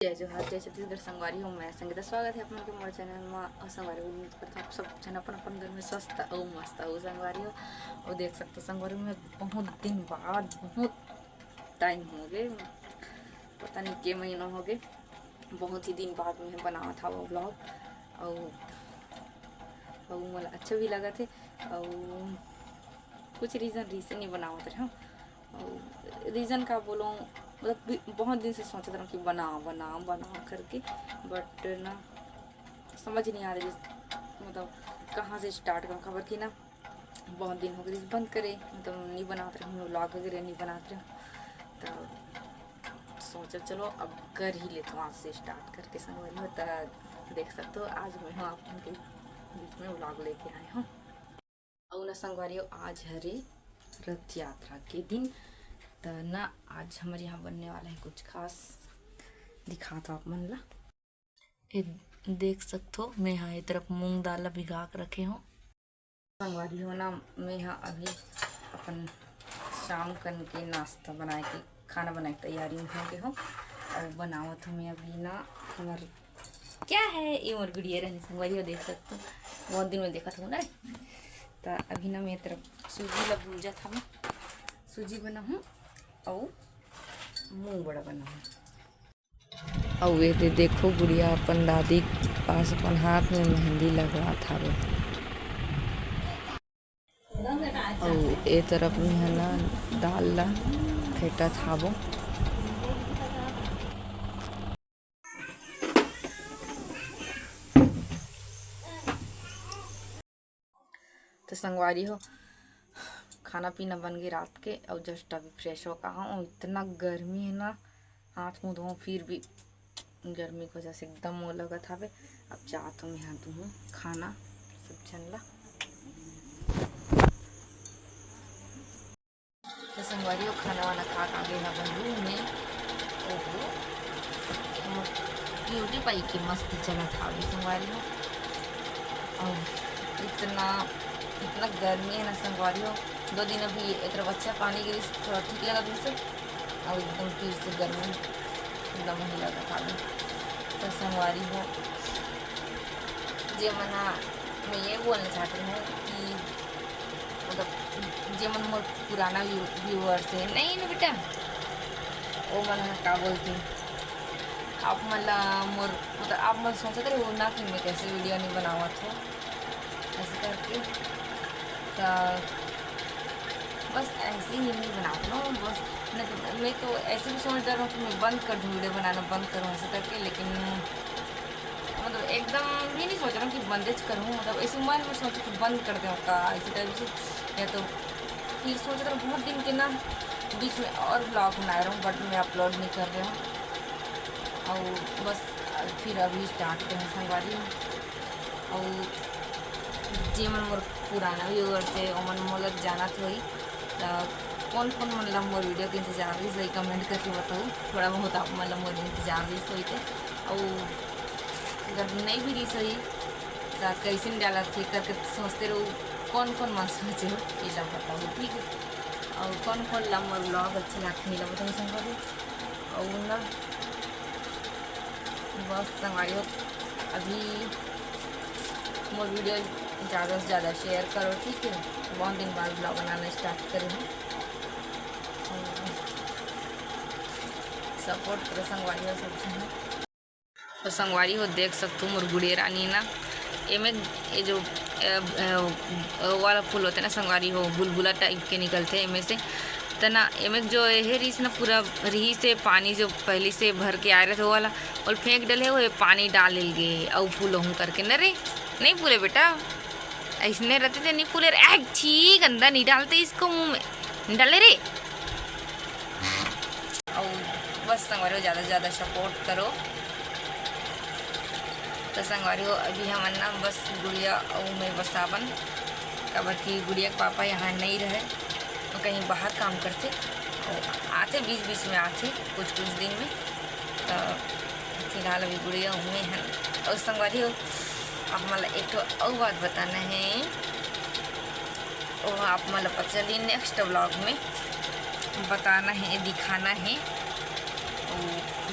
जय जोहार जय छत्तीसगढ़ संगवारी हूँ मैं संगीता। स्वागत है अपने के मोर चैनल में। संगवारी उम्मीद करता हूँ सब जन अपन घर में स्वस्थ और मस्त हो संगवारी हो। और देख सकते संगवारी में बहुत दिन बाद बहुत टाइम हो गए, पता नहीं के महीना हो गए, बहुत ही दिन बाद में बनाया था वो ब्लॉग। और मतलब अच्छा भी लगा थे और कुछ रीज़न नहीं बनावत रहे। और रीज़न का बोलो मतलब बहुत दिन से सोचते रहा कि बना बना बना करके, बट ना समझ नहीं आ रही मतलब कहाँ से स्टार्ट करूँ। खबर की ना बहुत दिन हो गए बंद करे, मतलब नहीं बनाते रहे व्लॉग वगैरह नहीं बनाते रहे। तो सोचा चलो अब कर ही लेते हूँ आज से स्टार्ट करके संगवारी होता। देख सकते हो आज मैं हूँ आप उनके बीच में व्लॉग लेके आए हूँ। और ना संगवारी आज हरे रथ यात्रा के दिन, तो ना आज हमारे यहाँ बनने वाला है कुछ खास। दिखा तो आप मन ला ये देख सकते हो। मैं यहाँ तरफ मूंग दाल भिगा कर रखे हूँ संगवारी हो ना। मैं यहाँ अभी अपन शाम कन के नाश्ता बनाए के खाना बनाए की तैयारी में हो गए हूँ। और बनावत हूँ मैं अभी ना हमार क्या है ये मोर गुड़िया रहने संगवारी हो। देख सकते हो बहुत दिन में देखा था ना। तो अभी ना मेरी तरफ सूजी ला भूजा था, मैं सूजी बना हूँ और मूंग बड़ा बना हूँ। और वे देखो गुड़िया अपन दादी पास अपन हाथ में मेहंदी लगा था। और ए तरफ में है ना दाल ला फेटा था वो। तो संगवारी हो खाना पीना बन गई रात के और जस्ट अभी फ्रेश हो कहा हूँ। इतना गर्मी है ना, हाथ मुँह धोऊँ फिर भी गर्मी की वजह से एकदम वो लगा था। अब चाहता हूँ मैं हाथ धोऊँ खाना सब चल। तो संगवारी हो खाना वाना खा खा के ना बंधु में ओहो ब्यूटी पाई की मस्त चला था अभी संगवारी हो। और इतना इतना गर्मी है ना संगवारी हो। 2 दिन अभी एक अच्छा पानी गिरी थोड़ा ठीक लगा दूर से, और एकदम फिर से गर्मी एकदम ही लगा था अभी। तो संगवारी हो जे मना मैं ये बोलना चाहती हूँ कि मतलब जे मन मोर पुराना व्यूअर्स है नहीं ना बेटा, वो मन क्या बोलती आप मतलब मोर मतलब आप मन सोचते रहे वो ना कि मैं कैसे वीडियो नहीं बनावा था ऐसे करके। तो बस ऐसे ही नहीं बनाती हूँ बस। मैं तो ऐसे भी सोच रहा हूँ कि मैं बंद कर दूँ वीडियो बनाना बंद करूँ ऐसे करके, लेकिन मतलब एकदम भी नहीं सोच रहा हूँ कि बंदेज करूँ। मतलब ऐसे मन में सोचूँ कि बंद कर दूँ का इसी टाइप से, या तो फिर सोच रहा हूँ बहुत दिन के ना बीच में और ब्लॉग बना रहा हूँ बट मैं अपलोड नहीं कर रहा हूँ। और बस फिर अभी स्टार्ट करें संगवारी। और जे मन मोर पुराना व्यूअर से मन मोलक जाना थोड़ी कौन कौन मतलब मोर वीडियो के इंतजार भी सही कमेंट करके बताओ। थोड़ा बहुत आप मतलब मोर इंतजार भी सही थे। और अगर नहीं भी रही सही तो कैसे नहीं डाला थे करके सोचते रहो कौन कौन मन सोचे हो ये सब बताओ ठीक है। और कौन कौन लम्बा ब्लॉग अच्छे लगते हैं बताओ संगवारी। और ना बस संगवारी हो अभी मोर वीडियो ज़्यादा से ज़्यादा शेयर करो ठीक है। बहुत दिन बाद ब्लॉग बनाना स्टार्ट करें हैं, सपोर्ट करो संगवारी हो सब। तो संगवारी हो देख सकते हो मोर गुड़िया रानी ना एमे ये जो वाला फूल होते ना संगवारी हो बुलबुला टाइप के निकलते हैं इनमें से। तो ना एमे जो है रीस ना पूरा रही से पानी जो पहले से भर के आ रहे थे वो वाला और फेंक डले वो पानी डाल गए और फूल हूँ करके न रे नहीं फूले बेटा ऐसने रहते थे नहीं फूले रे छी गंदा नहीं डालते इसको मुँह में नहीं डाले रे। और बस संगवारी हो ज़्यादा से ज़्यादा सपोर्ट करो। तो संगवारी हो अभी हम ना बस गुड़िया और मैं बस सावन कबर की गुड़िया के पापा यहाँ नहीं रहे तो कहीं बाहर काम करते और आते बीच बीच में आते कुछ कुछ दिन में। तो फिलहाल अभी गुड़िया में है। और संगवारी हो आप मतलब एक तो और बात बताना है और आप मतलब पता चलिए नेक्स्ट व्लॉग में बताना है दिखाना है।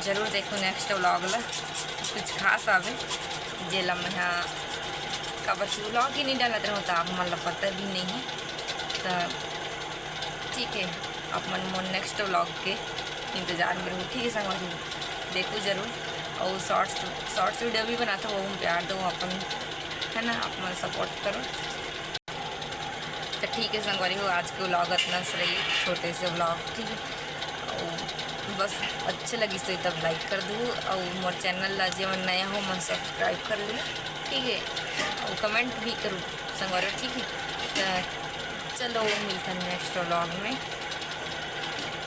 जरूर देखो नेक्स्ट व्लॉग ला कुछ खास आवे जेला मैं यहाँ कबर व्लॉग ही नहीं डालत रहो तो आप मतलब पता भी नहीं है। तो ठीक है अपन मोर नेक्स्ट व्लॉग के इंतज़ार में रहूँ। ठीक है संगवारी देखो जरूर और शॉर्ट्स वीडियो भी बनाता हूँ वो प्यार दो अपन है ना अपन सपोर्ट करो। तो ठीक है संगवारी हो आज के व्लॉग इतना सही छोटे से व्लॉग ठीक है और बस अच्छे लगी तो तब लाइक कर दो और मोर चैनल ला जो नया हो मन सब्सक्राइब कर लो ठीक है और कमेंट भी करो संगवारी ठीक है। तो चलो मिलते हैं नेक्स्ट व्लॉग में।